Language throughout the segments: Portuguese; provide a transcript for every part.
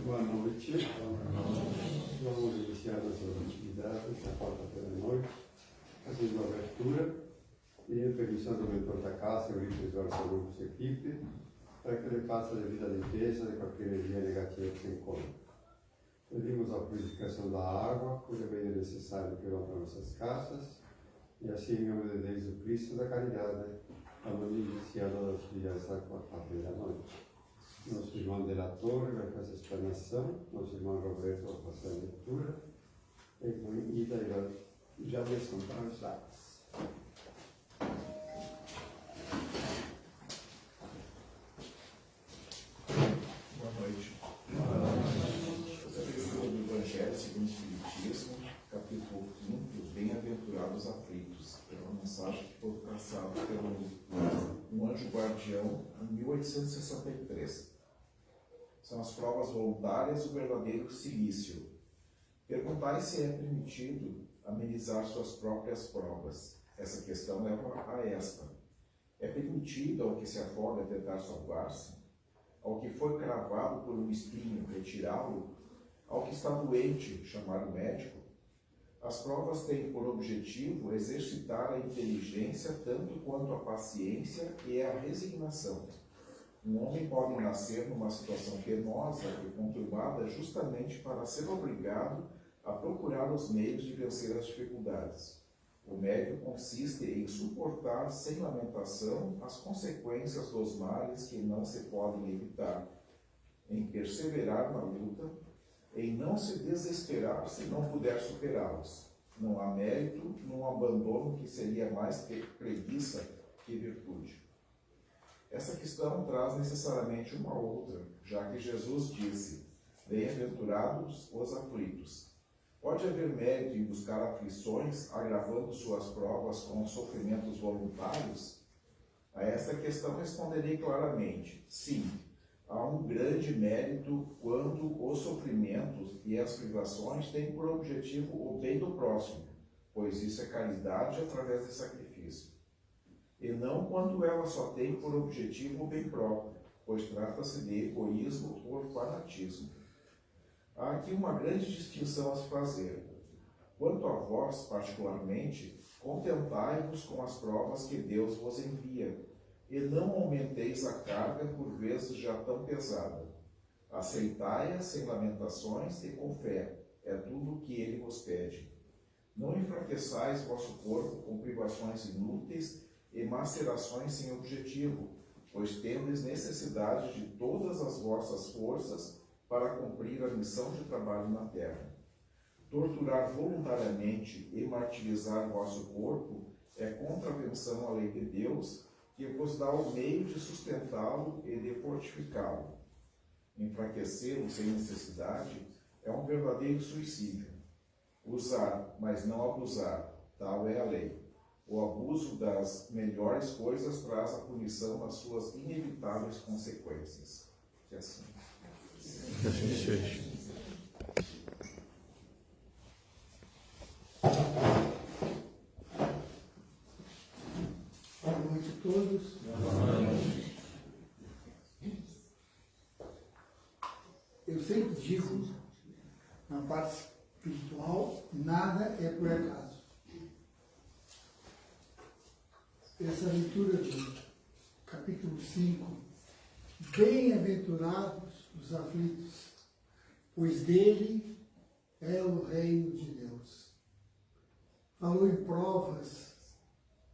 Boa noite. Vamos iniciar nossas atividades na quarta-feira à noite, fazendo a abertura e permissão do mentor da casa, Euripides Barçalucos equipe, para que ele faça a devida limpeza de qualquer energia negativa que se encontre. Pedimos a purificação da água, cujo bem é necessário que vá para nossas casas, e assim, em nome de Deus e Cristo da caridade, vamos iniciar as atividades da quarta-feira à noite. Nosso irmão de la Torre vai fazer a explanação, nosso irmão Roberto vai fazer a leitura, e com Ida já vai contar os dados. Boa noite. Essa é a leitura do Evangelho segundo o Espiritismo, capítulo 5, Bem-aventurados aflitos. É uma mensagem que foi traçada pelo um anjo guardião em 1863. São as provas voluntárias do verdadeiro silício. Perguntai se é permitido amenizar suas próprias provas. Essa questão leva a esta. É permitido ao que se afoga tentar salvar-se? Ao que foi cravado por um espinho retirá-lo? Ao que está doente chamar o médico? As provas têm por objetivo exercitar a inteligência tanto quanto a paciência e a resignação. Um homem pode nascer numa situação penosa e conturbada justamente para ser obrigado a procurar os meios de vencer as dificuldades. O mérito consiste em suportar sem lamentação as consequências dos males que não se podem evitar, em perseverar na luta, em não se desesperar se não puder superá-los. Não há mérito num abandono que seria mais preguiça que virtude. Essa questão traz necessariamente uma outra, já que Jesus disse: bem-aventurados os aflitos. Pode haver mérito em buscar aflições, agravando suas provas com sofrimentos voluntários? A esta questão responderei claramente: sim, há um grande mérito quando os sofrimentos e as privações têm por objetivo o bem do próximo, pois isso é caridade através de sacrifício. E não quando ela só tem por objetivo o bem próprio, pois trata-se de egoísmo ou fanatismo. Há aqui uma grande distinção a se fazer. Quanto a vós, particularmente, contentai-vos com as provas que Deus vos envia, e não aumenteis a carga por vezes já tão pesada. Aceitai-a sem lamentações e com fé, é tudo o que Ele vos pede. Não enfraqueçais vosso corpo com privações inúteis e macerações sem objetivo, pois tendes necessidade de todas as vossas forças para cumprir a missão de trabalho na terra. Torturar voluntariamente e martirizar vosso corpo é contravenção à lei de Deus, que vos dá o meio de sustentá-lo e de fortificá-lo. Enfraquecê-lo sem necessidade é um verdadeiro suicídio. Usar, mas não abusar, tal é a lei. O abuso das melhores coisas traz a punição nas suas inevitáveis consequências. Que assim. Boa noite a todos. Boa noite. Eu sempre digo, na parte espiritual, nada é por acaso. Essa leitura do capítulo 5, bem-aventurados os aflitos, pois dele é o reino de Deus. Falou em provas,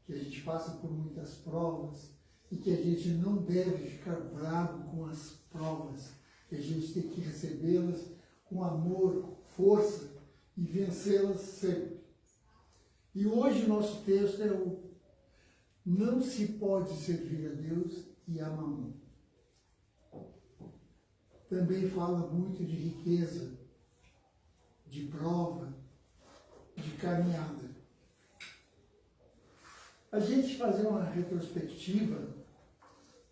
que a gente passa por muitas provas e que a gente não deve ficar bravo com as provas, que a gente tem que recebê-las com amor, força e vencê-las sempre. E hoje o nosso texto é o não se pode servir a Deus e a mamão. Também fala muito de riqueza, de prova, de caminhada. A gente fazer uma retrospectiva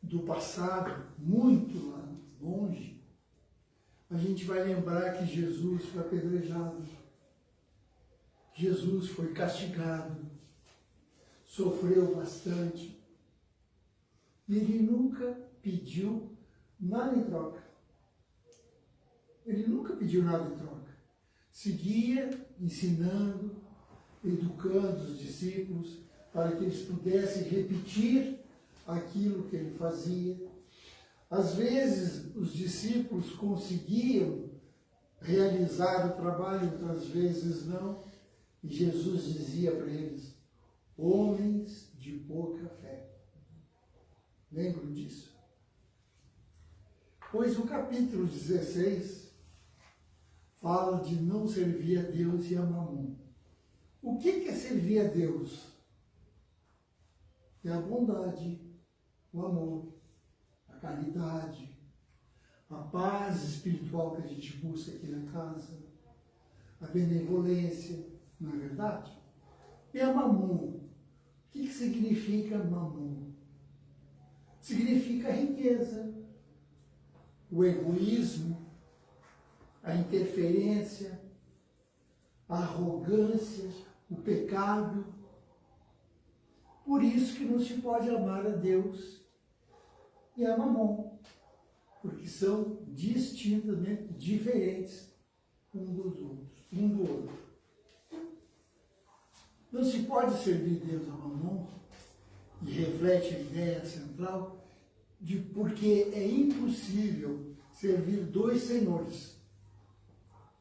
do passado, muito lá longe, a gente vai lembrar que Jesus foi apedrejado, Jesus foi castigado, sofreu bastante, e ele nunca pediu nada em troca. Ele nunca pediu nada em troca. Seguia ensinando, educando os discípulos para que eles pudessem repetir aquilo que ele fazia. Às vezes, os discípulos conseguiam realizar o trabalho, outras vezes não. E Jesus dizia para eles: homens de pouca fé. Lembram disso? Pois o capítulo 16 fala de não servir a Deus e a Mamon. O que é servir a Deus? É a bondade, o amor, a caridade, a paz espiritual que a gente busca aqui na casa, a benevolência, não é verdade? E a Mamon? O que significa Mamon? Significa a riqueza, o egoísmo, a interferência, a arrogância, o pecado. Por isso que não se pode amar a Deus e a Mamon, porque são distintamente diferentes um do outro. Não se pode servir Deus a Mamon, e reflete a ideia central de porque é impossível servir dois senhores.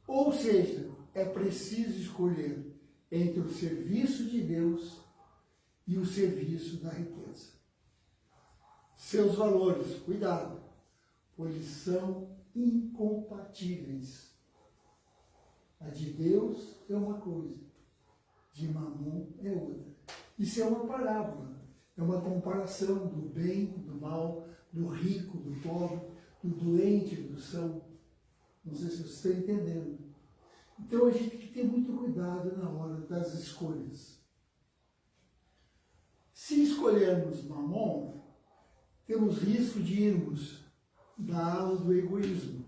Ou seja, é preciso escolher entre o serviço de Deus e o serviço da riqueza. Seus valores, cuidado, pois eles são incompatíveis. A de Deus é uma coisa, de Mamon é outra. Isso é uma parábola, é uma comparação do bem, do mal, do rico, do pobre, do doente, do são. Não sei se você está entendendo. Então a gente tem que ter muito cuidado na hora das escolhas. Se escolhermos Mamon, temos risco de irmos da ala do egoísmo,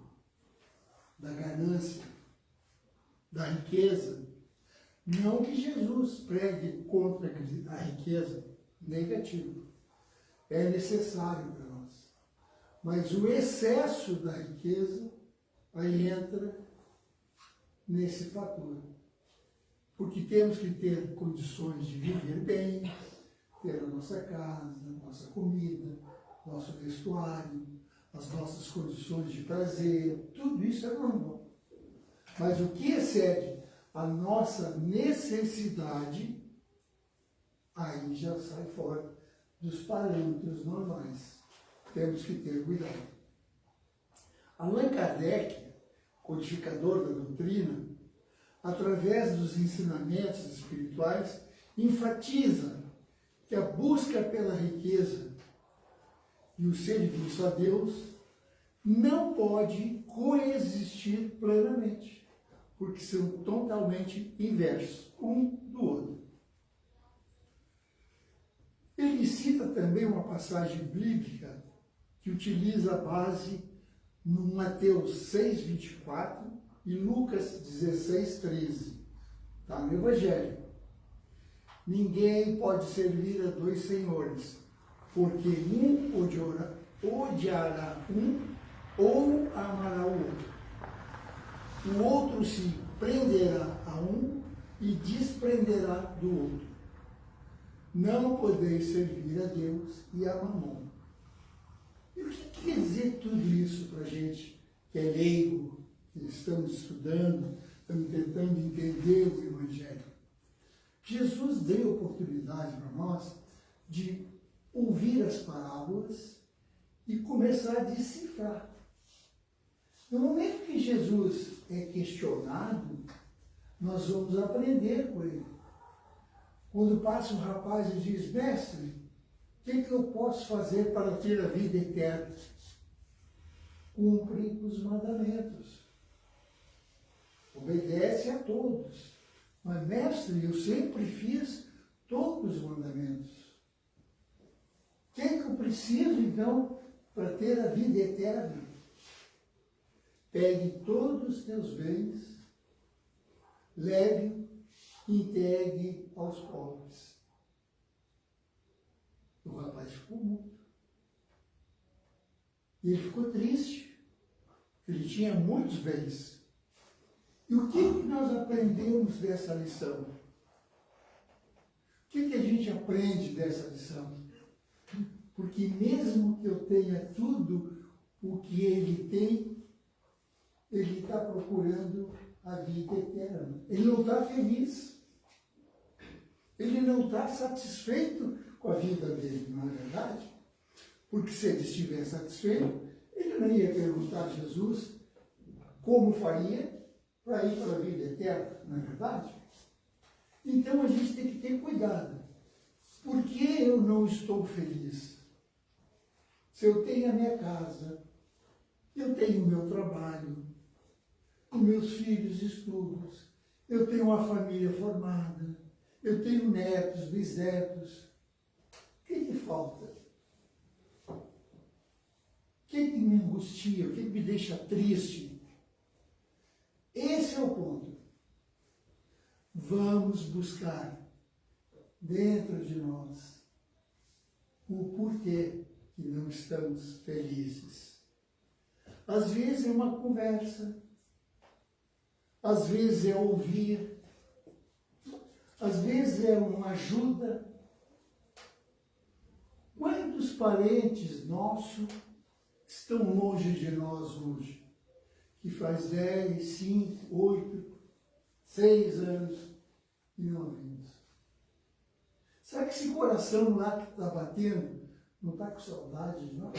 da ganância, da riqueza. Não que Jesus pregue contra a riqueza, negativo. É necessário para nós. Mas o excesso da riqueza aí entra nesse fator. Porque temos que ter condições de viver bem, ter a nossa casa, a nossa comida, nosso vestuário, as nossas condições de prazer, tudo isso é normal. Mas o que excede a nossa necessidade, aí já sai fora dos parâmetros normais. Temos que ter cuidado. Allan Kardec, codificador da doutrina, através dos ensinamentos espirituais, enfatiza que a busca pela riqueza e o serviço a Deus não pode coexistir plenamente, porque são totalmente inversos um do outro. Ele cita também uma passagem bíblica que utiliza a base no Mateus 6:24 e Lucas 16:13. Está no Evangelho. Ninguém pode servir a dois senhores, porque um odiará um ou amará o outro. O outro se prenderá a um e desprenderá do outro. Não podeis servir a Deus e a Mamon. E o que quer dizer tudo isso para a gente que é leigo, que estamos estudando, estamos tentando entender o Evangelho? Jesus deu oportunidade para nós de ouvir as parábolas e começar a decifrar. No momento que Jesus é questionado, nós vamos aprender com ele. Quando passa um rapaz e diz: mestre, o que eu posso fazer para ter a vida eterna? Cumpre os mandamentos. Obedece a todos. Mas, mestre, eu sempre fiz todos os mandamentos. O que eu preciso, então, para ter a vida eterna? Pegue todos os teus bens, leve e entregue aos pobres. O rapaz ficou mudo. E ele ficou triste. Ele tinha muitos bens. E o que nós aprendemos dessa lição? O que a gente aprende dessa lição? Porque mesmo que eu tenha tudo o que ele tem, ele está procurando a vida eterna. Ele não está feliz. Ele não está satisfeito com a vida dele, não é verdade? Porque se ele estivesse satisfeito, ele não ia perguntar a Jesus como faria para ir para a vida eterna, não é verdade? Então a gente tem que ter cuidado. Por que eu não estou feliz? Se eu tenho a minha casa, eu tenho o meu trabalho, os meus filhos estudos, eu tenho uma família formada, eu tenho netos, bisnetos, o que falta? O que me angustia? O que me deixa triste? Esse é o ponto. Vamos buscar dentro de nós o porquê que não estamos felizes. Às vezes é uma conversa, às vezes é ouvir, às vezes é uma ajuda. Quantos parentes nossos estão longe de nós hoje? Que faz 10, 5, 8, 6 anos e não vimos. Será que esse coração lá que está batendo não está com saudade de nós?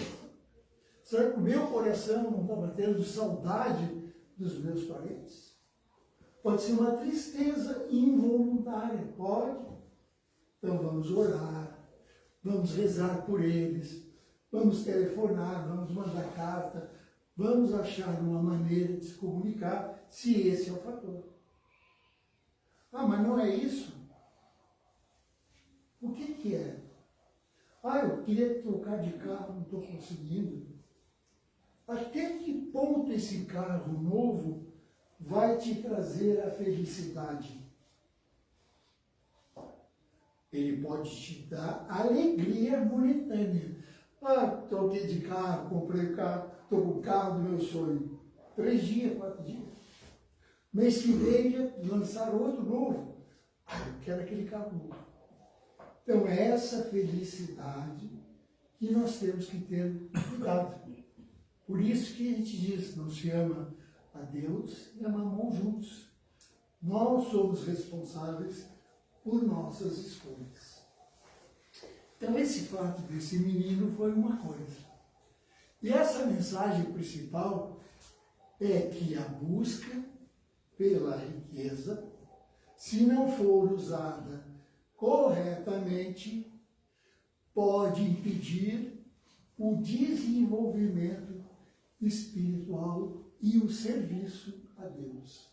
Será que o meu coração não está batendo de saudade dos meus parentes? Pode ser uma tristeza involuntária, pode. Então vamos orar, vamos rezar por eles, vamos telefonar, vamos mandar carta, vamos achar uma maneira de se comunicar, se esse é o fator. Ah, mas não é isso? O que é? Ah, eu queria trocar de carro, não estou conseguindo. Até que ponto esse carro novo vai te trazer a felicidade? Ele pode te dar alegria momentânea. Ah, troquei de carro, comprei o carro, estou com o carro do meu sonho. 3 dias, 4 dias. Mês que vem lançaram outro novo. Ah, eu quero aquele carro novo. Então, é essa felicidade que nós temos que ter cuidado. Por isso que a gente diz, não se ama a Deus e a Mamon juntos. Nós somos responsáveis por nossas escolhas. Então, esse fato desse menino foi uma coisa. E essa mensagem principal é que a busca pela riqueza, se não for usada corretamente, pode impedir o desenvolvimento espiritual e o serviço a Deus.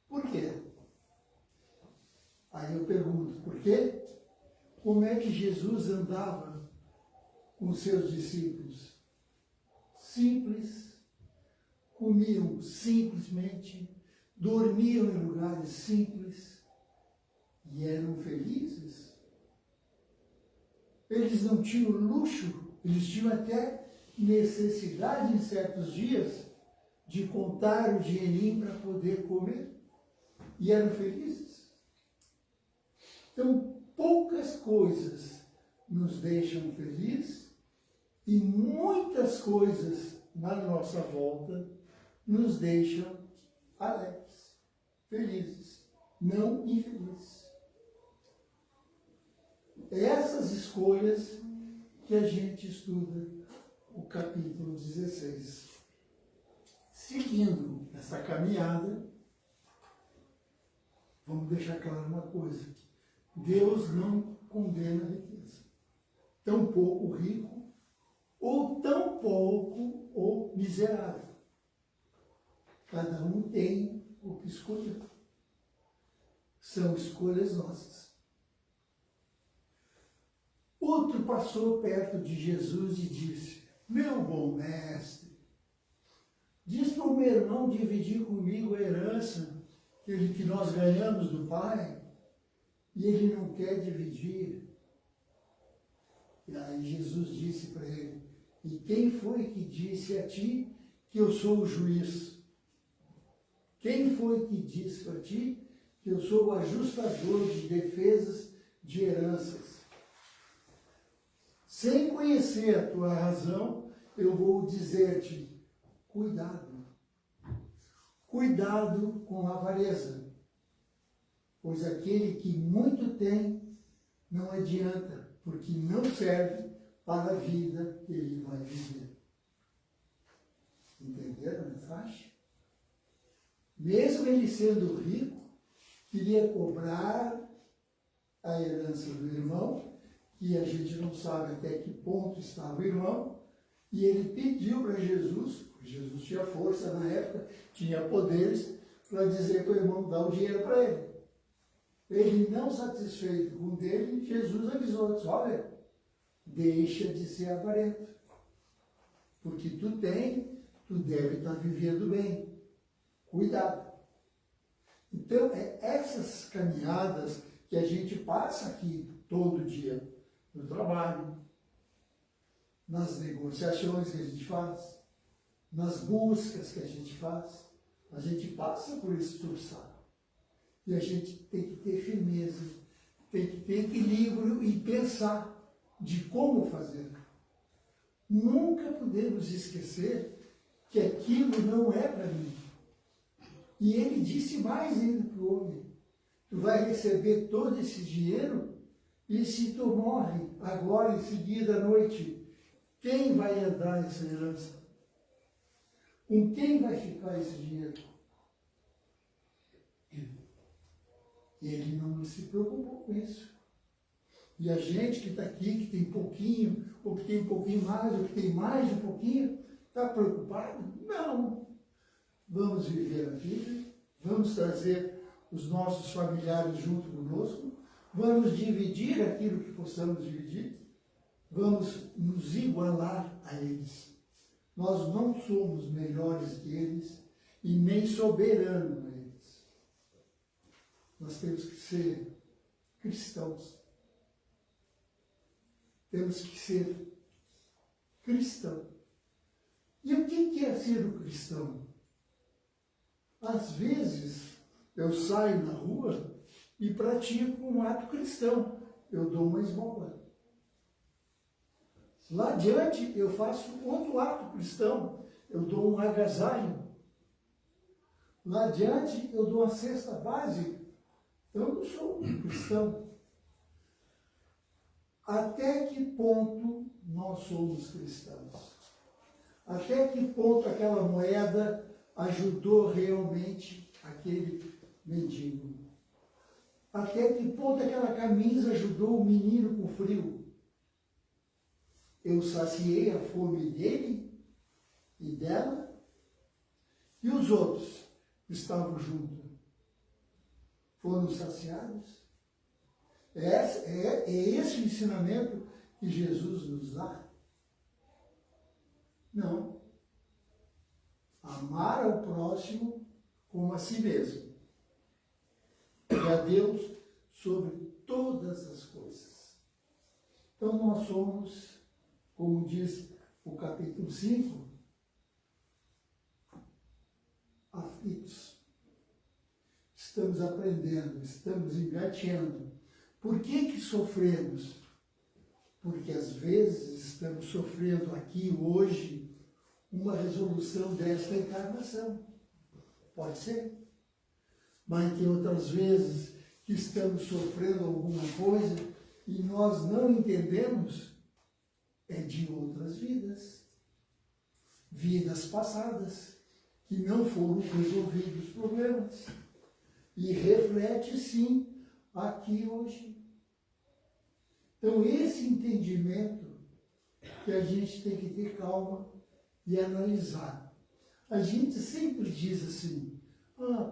Por quê? Aí eu pergunto, por quê? Como é que Jesus andava com seus discípulos? Simples, comiam simplesmente, dormiam em lugares simples e eram felizes. Eles não tinham luxo, eles tinham até necessidade em certos dias de contar o dinheirinho para poder comer e eram felizes. Então, poucas coisas nos deixam felizes e muitas coisas na nossa volta nos deixam alegres, felizes, não infelizes. Essas escolhas que a gente estuda o capítulo 16. Seguindo essa caminhada, vamos deixar claro uma coisa. Deus não condena a riqueza. Tão pouco o rico, ou tão pouco o miserável. Cada um tem o que escolher. São escolhas nossas. Outro passou perto de Jesus e disse: meu bom mestre, diz para o meu irmão dividir comigo a herança que nós ganhamos do Pai, e ele não quer dividir. E aí Jesus disse para ele: e quem foi que disse a ti que eu sou o juiz? Quem foi que disse para ti que eu sou o ajustador de defesas de heranças? Sem conhecer a tua razão, eu vou dizer-te, cuidado. Cuidado com a avareza, pois aquele que muito tem não adianta, porque não serve para a vida que ele vai viver. Entenderam a mensagem? Mesmo ele sendo rico, queria cobrar a herança do irmão, que a gente não sabe até que ponto estava o irmão, e ele pediu para Jesus, porque Jesus tinha força na época, tinha poderes, para dizer para o irmão dar o dinheiro para ele. Ele, não satisfeito com o dele, Jesus avisou, disse, olha, deixa de ser avarento, porque tu deve estar vivendo bem. Cuidado. Então, é essas caminhadas que a gente passa aqui todo dia, no trabalho, nas negociações que a gente faz, nas buscas que a gente faz, a gente passa por esse turçado. E a gente tem que ter firmeza, tem que ter equilíbrio e pensar de como fazer. Nunca podemos esquecer que aquilo não é para mim. E ele disse mais ainda para o homem, tu vai receber todo esse dinheiro e se tu morre agora em seguida à noite, quem vai herdar essa herança? Com quem vai ficar esse dinheiro? Ele não se preocupou com isso. E a gente que está aqui, que tem pouquinho, ou que tem um pouquinho mais, ou que tem mais de um pouquinho, está preocupado? Não. Vamos viver a vida, vamos trazer os nossos familiares junto conosco, vamos dividir aquilo que possamos dividir, vamos nos igualar a eles. Nós não somos melhores que eles e nem soberanos a eles. Nós temos que ser cristãos. Temos que ser cristão. E o que é ser o cristão? Às vezes, eu saio na rua e pratico um ato cristão. Eu dou uma esmola. Lá adiante, eu faço outro ato cristão. Eu dou um agasalho. Lá adiante, eu dou uma cesta básica. Eu não sou um cristão. Até que ponto nós somos cristãos? Até que ponto aquela moeda ajudou realmente aquele mendigo? Até que ponto aquela camisa ajudou o menino com frio? Eu saciei a fome dele e dela? E os outros que estavam juntos? Foram saciados? É esse o ensinamento que Jesus nos dá? Não. Amar ao próximo como a si mesmo. E a Deus sobre todas as coisas. Então nós somos, como diz o capítulo 5, aflitos. Estamos aprendendo, estamos engateando. Por que sofremos? Porque às vezes estamos sofrendo aqui hoje uma resolução desta encarnação. Pode ser. Mas tem outras vezes que estamos sofrendo alguma coisa e nós não entendemos, é de outras vidas. Vidas passadas, que não foram resolvidos os problemas. E reflete sim aqui hoje. Então esse entendimento que a gente tem que ter calma e analisar. A gente sempre diz assim,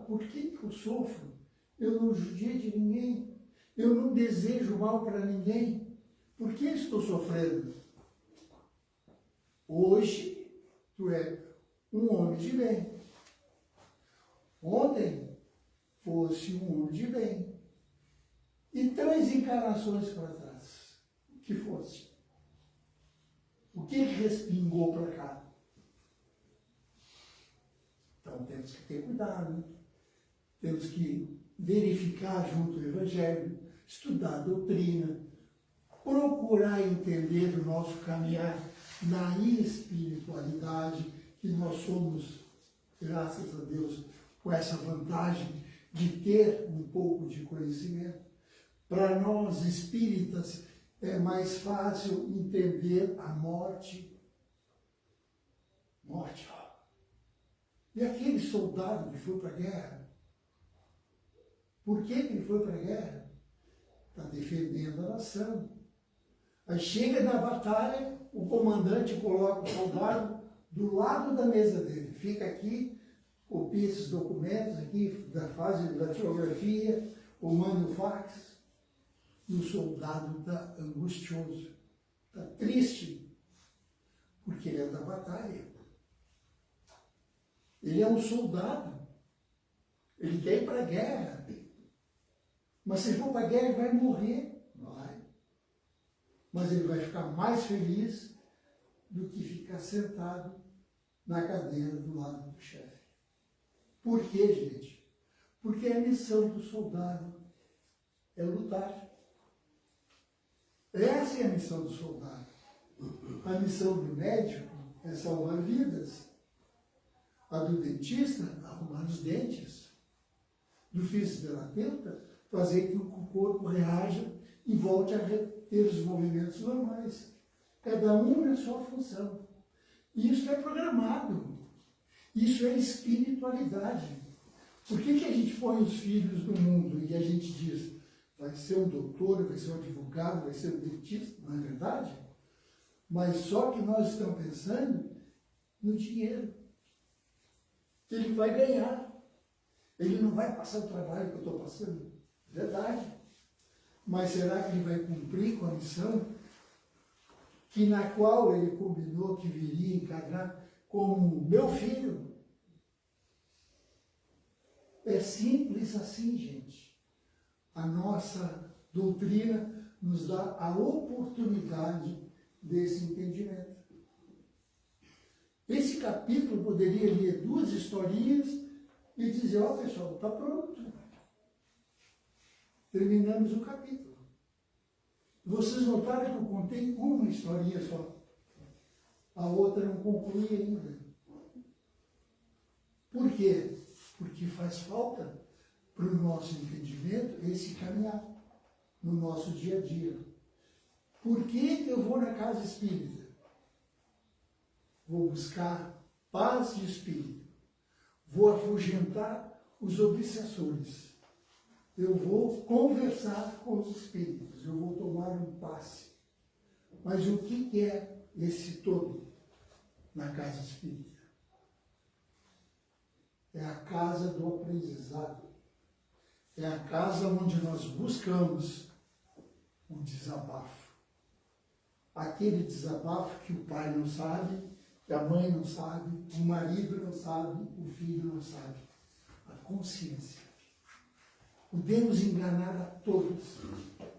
por que eu sofro? Eu não judiei de ninguém, eu não desejo mal para ninguém, por que estou sofrendo? Hoje, tu é um homem de bem. Ontem, fosse um homem de bem. E 3 encarnações para trás, o que fosse? O que respingou para cá? Então temos que ter cuidado, temos que verificar junto o Evangelho, estudar a doutrina, procurar entender o nosso caminhar na espiritualidade, que nós somos, graças a Deus, com essa vantagem de ter um pouco de conhecimento. Para nós espíritas é mais fácil entender a morte. Morte, ó. E aquele soldado que foi para a guerra, por que ele foi para a guerra? Está defendendo a nação. Aí chega na batalha, o comandante coloca o soldado do lado da mesa dele. Fica aqui, copia esses documentos aqui, da fase da datilografia, ou manda o fax. E o soldado está angustioso, está triste, porque ele é da batalha. Ele é um soldado. Ele quer ir para a guerra. Mas se ele for para a guerra, ele vai morrer. Vai. Mas ele vai ficar mais feliz do que ficar sentado na cadeira do lado do chefe. Por quê, gente? Porque a missão do soldado é lutar. Essa é a missão do soldado. A missão do médico é salvar vidas. A do dentista, arrumar os dentes. Do fisioterapeuta, fazer que o corpo reaja e volte a ter os movimentos normais. Cada um na sua função. Isso é programado. Isso é espiritualidade. Por que a gente põe os filhos no mundo e a gente diz, vai ser um doutor, vai ser um advogado, vai ser um dentista? Não é verdade? Mas só que nós estamos pensando no dinheiro. Que ele vai ganhar. Ele não vai passar o trabalho que eu estou passando. Verdade. Mas será que ele vai cumprir com a missão que na qual ele combinou que viria encarnar como meu filho? É simples assim, gente. A nossa doutrina nos dá a oportunidade desse entendimento. Esse capítulo poderia ler 2 historinhas e dizer, ó pessoal, está pronto. Terminamos o capítulo. Vocês notaram que eu contei uma historinha só. A outra não conclui ainda. Por quê? Porque faz falta para o nosso entendimento esse caminhar no nosso dia a dia. Por que eu vou na casa espírita? Vou buscar paz de espírito. Vou afugentar os obsessores. Eu vou conversar com os espíritos. Eu vou tomar um passe. Mas o que é esse todo na casa espírita? É a casa do aprendizado. É a casa onde nós buscamos o desabafo. Aquele desabafo que o pai não sabe, que a mãe não sabe, o marido não sabe, o filho não sabe. A consciência. Podemos enganar a todos,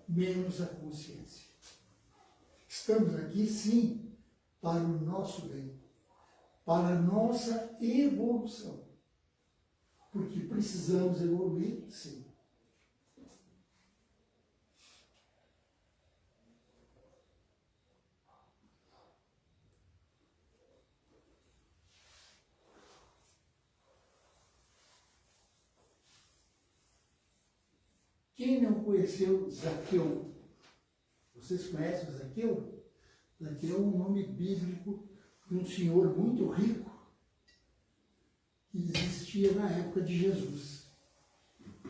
menos a consciência. Estamos aqui, sim, para o nosso bem, para a nossa evolução. Porque precisamos evoluir, sim. Quem não conheceu Zaqueu? Vocês conhecem o Zaqueu? Zaqueu é um nome bíblico de um senhor muito rico que existia na época de Jesus.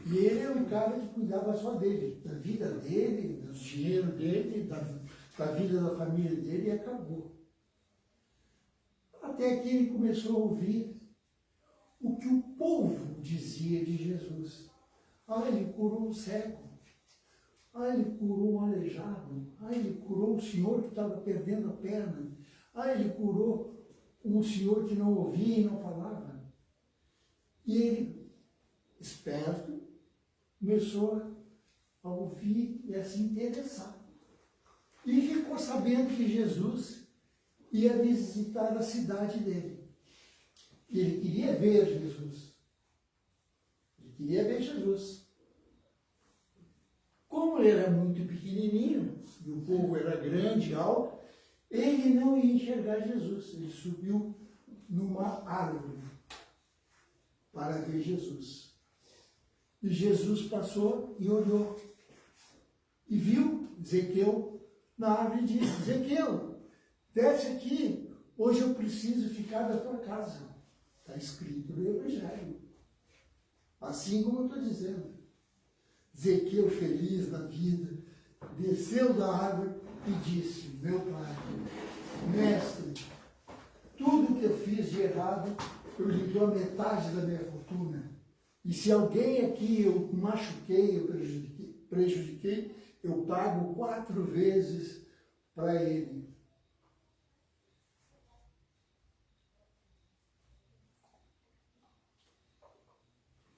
E ele é um cara que cuidava só dele, da vida dele, do dinheiro dele, da vida da família dele, e acabou. Até que ele começou a ouvir o que o povo dizia de Jesus. Ah, ele curou o cego. Ah, ele curou o aleijado. Ah, ele curou o senhor que estava perdendo a perna. Ah, ele curou um senhor que não ouvia e não falava. E ele, esperto, começou a ouvir e a se interessar. E ficou sabendo que Jesus ia visitar a cidade dele. E ele queria ver Jesus. queria ver Jesus. Como ele era muito pequenininho, e o povo era grande e alto, ele não ia enxergar Jesus. Ele subiu numa árvore para ver Jesus. E Jesus passou e olhou. E viu Zequeu na árvore e disse: Zequeu, desce aqui, hoje eu preciso ficar da tua casa. Está escrito no Evangelho. Assim como eu estou dizendo. Zequeu, feliz da vida, desceu da árvore e disse: meu pai, mestre, tudo que eu fiz de errado, eu lhe dou a metade da minha fortuna. E se alguém aqui eu machuquei, eu prejudiquei, eu pago 4 vezes para ele.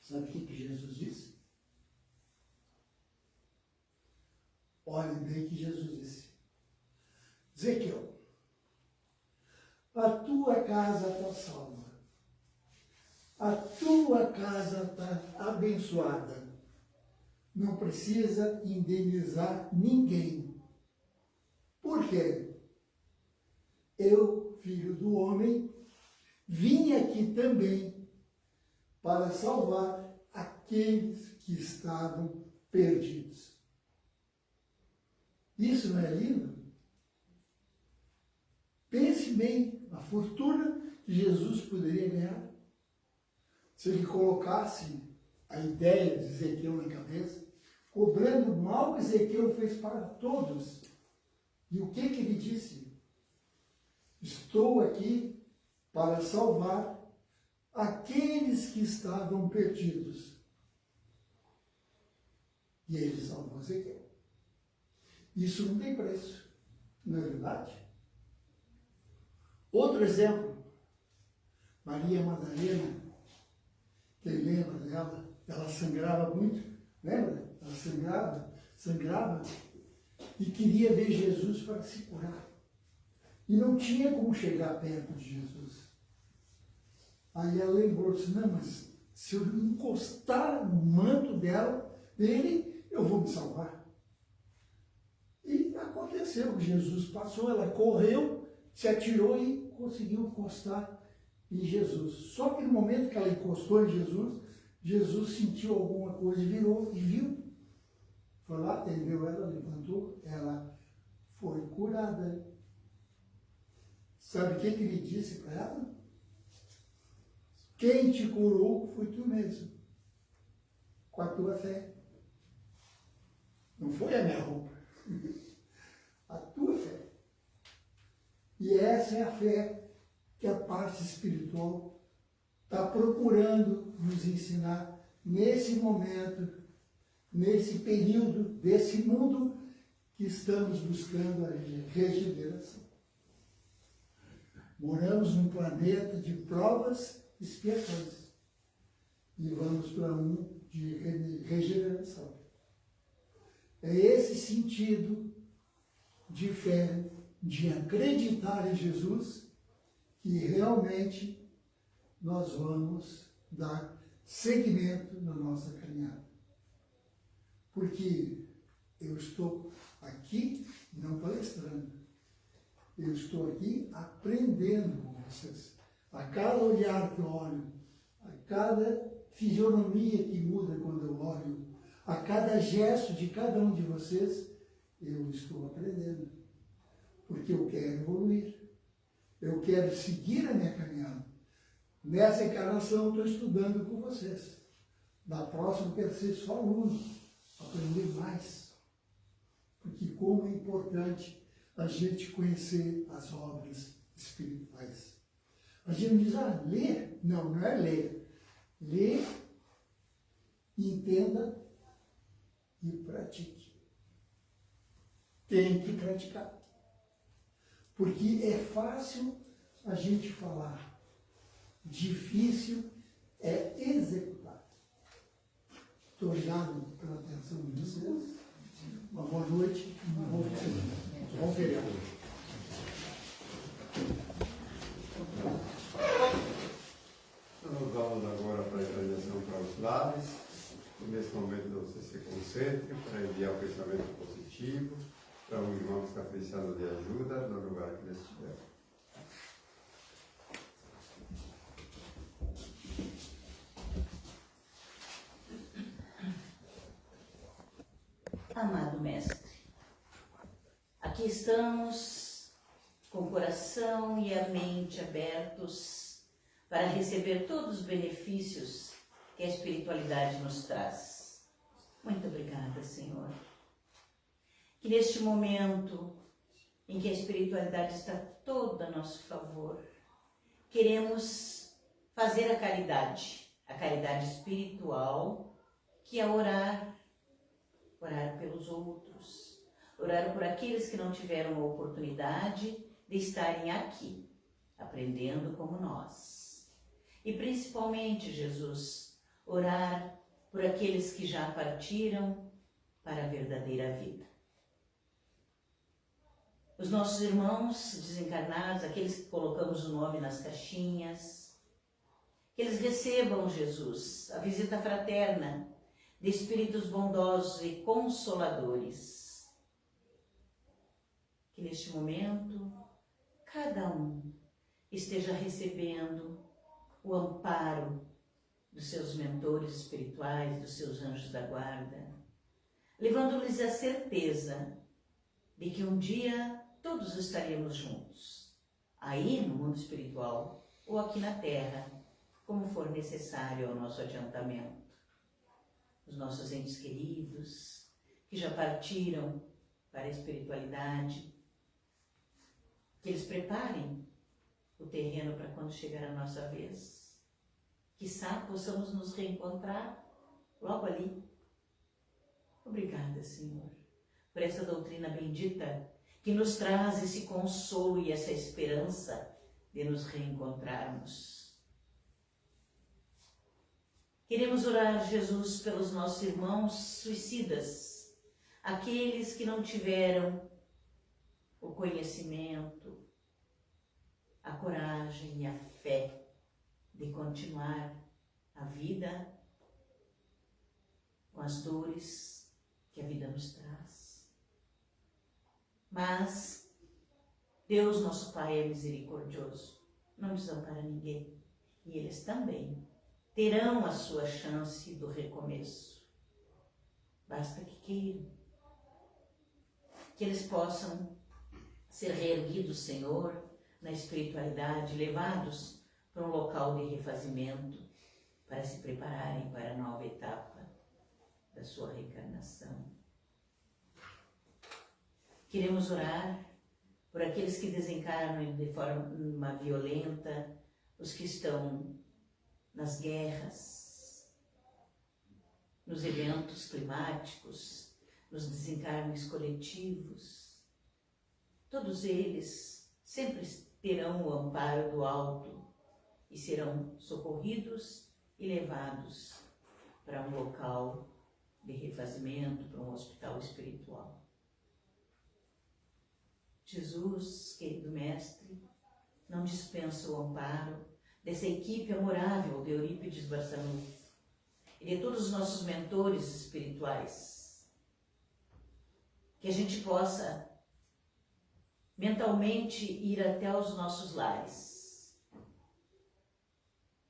Sabe o que Jesus disse? Olhem bem o que Jesus disse. Zequeu, a tua casa está salva. A tua casa está abençoada. Não precisa indenizar ninguém. Por quê? Eu, filho do homem, vim aqui também para salvar aqueles que estavam perdidos. Isso não é lindo? Pense bem a fortuna que Jesus poderia ganhar se ele colocasse a ideia de Ezequiel na cabeça, cobrando o mal que Ezequiel fez para todos. E o que ele disse? Estou aqui para salvar aqueles que estavam perdidos. E ele salvou Ezequiel. Isso não tem preço, não é verdade? Outro exemplo, Maria Madalena, quem lembra dela? Ela sangrava muito, lembra? Ela sangrava e queria ver Jesus para se curar. E não tinha como chegar perto de Jesus. Aí ela lembrou-se: não, mas se eu encostar no manto dele, eu vou me salvar. E aconteceu, Jesus passou, ela correu, se atirou e conseguiu encostar em Jesus. Só que no momento que ela encostou em Jesus, Jesus sentiu alguma coisa, virou e viu. Foi lá, atendeu ela, levantou, ela foi curada. Sabe o que ele disse para ela? Quem te curou foi tu mesmo, com a tua fé. Não foi a minha roupa. A tua fé. E essa é a fé que a parte espiritual está procurando nos ensinar nesse momento, nesse período, desse mundo que estamos buscando a regeneração. Moramos num planeta de provas e expiações e vamos para um de regeneração. É esse sentido de fé, de acreditar em Jesus, que realmente nós vamos dar seguimento na nossa caminhada. Porque eu estou aqui não palestrando, eu estou aqui aprendendo com vocês. A cada olhar que eu olho, a cada fisionomia que muda quando eu olho, a cada gesto de cada um de vocês, eu estou aprendendo. Porque eu quero evoluir. Eu quero seguir a minha caminhada. Nessa encarnação eu estou estudando com vocês. Na próxima eu quero ser só aluno, aprender mais. Porque como é importante a gente conhecer as obras espirituais. A gente diz, ler. Não, não é ler. Ler, entenda e pratique. Tem que praticar. Porque é fácil a gente falar, difícil é executar. Muito obrigado pela atenção de vocês. Uma boa noite, bom feriado. Então, nós vamos agora para a organização para os lares. E nesse momento você se concentre para enviar o pensamento positivo para um irmão que está precisando de ajuda no lugar que ele estiver. Amado Mestre, aqui estamos com o coração e a mente abertos para receber todos os benefícios que a espiritualidade nos traz. Muito obrigada, Senhor. Que neste momento em que a espiritualidade está toda a nosso favor, queremos fazer a caridade espiritual, que é orar pelos outros, orar por aqueles que não tiveram a oportunidade de estarem aqui, aprendendo como nós. E principalmente, Jesus, orar por aqueles que já partiram para a verdadeira vida. Os nossos irmãos desencarnados, aqueles que colocamos o nome nas caixinhas, que eles recebam, Jesus, a visita fraterna de espíritos bondosos e consoladores. Que neste momento, cada um esteja recebendo o amparo dos seus mentores espirituais, dos seus anjos da guarda, levando-lhes a certeza de que um dia todos estaremos juntos, aí no mundo espiritual ou aqui na Terra, como for necessário ao nosso adiantamento. Os nossos entes queridos, que já partiram para a espiritualidade, que eles preparem o terreno para quando chegar a nossa vez. Quiçá possamos nos reencontrar logo ali. Obrigada, Senhor, por essa doutrina bendita que nos traz esse consolo e essa esperança de nos reencontrarmos. Queremos orar, Jesus, pelos nossos irmãos suicidas, aqueles que não tiveram o conhecimento, a coragem e a fé de continuar a vida com as dores que a vida nos traz. Mas Deus, nosso Pai, é misericordioso, não desampara ninguém, e eles também terão a sua chance do recomeço. Basta que queiram. Que eles possam ser reerguidos, Senhor, na espiritualidade, levados para um local de refazimento, para se prepararem para a nova etapa da sua reencarnação. Queremos orar por aqueles que desencarnam de forma violenta, os que estão nas guerras, nos eventos climáticos, nos desencarnes coletivos. Todos eles sempre terão o amparo do alto e serão socorridos e levados para um local de refazimento, para um hospital espiritual. Jesus, querido Mestre, não dispensa o amparo dessa equipe amorável de Eurípides Barçanufo e de todos os nossos mentores espirituais. Que a gente possa mentalmente ir até os nossos lares.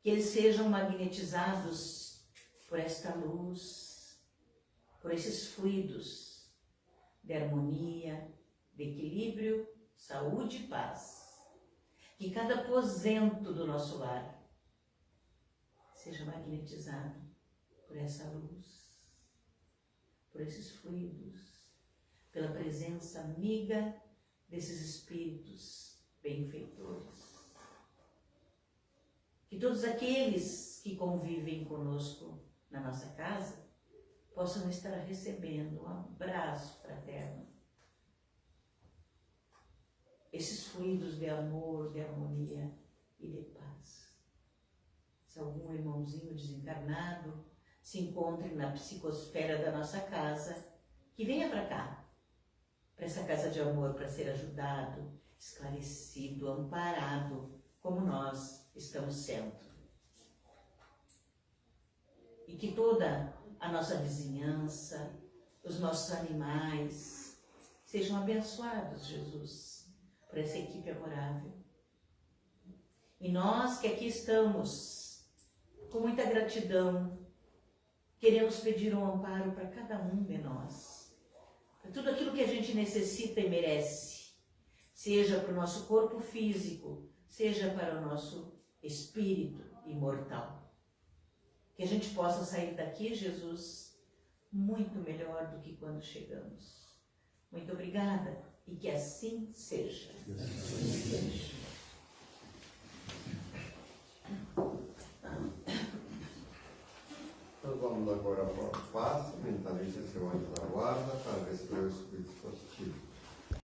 Que eles sejam magnetizados por esta luz, por esses fluidos de harmonia, de equilíbrio, saúde e paz. Que cada aposento do nosso lar seja magnetizado por essa luz, por esses fluidos, pela presença amiga desses espíritos benfeitores. Que todos aqueles que convivem conosco na nossa casa possam estar recebendo um abraço fraterno. Esses fluidos de amor, de harmonia e de paz. Se algum irmãozinho desencarnado se encontre na psicosfera da nossa casa, que venha para cá, para essa casa de amor, para ser ajudado, esclarecido, amparado, como nós estamos sendo. E que toda a nossa vizinhança, os nossos animais. Sejam abençoados, Jesus, por essa equipe amorável. E nós que aqui estamos, com muita gratidão, queremos pedir um amparo para cada um de nós. Para tudo aquilo que a gente necessita e merece. Seja para o nosso corpo físico, seja para o nosso espírito imortal. Que a gente possa sair daqui, Jesus, muito melhor do que quando chegamos. Muito obrigada e que assim seja. Nós vamos agora para o passo, mentalize seu anjo da guarda, para receber o Espírito positivo.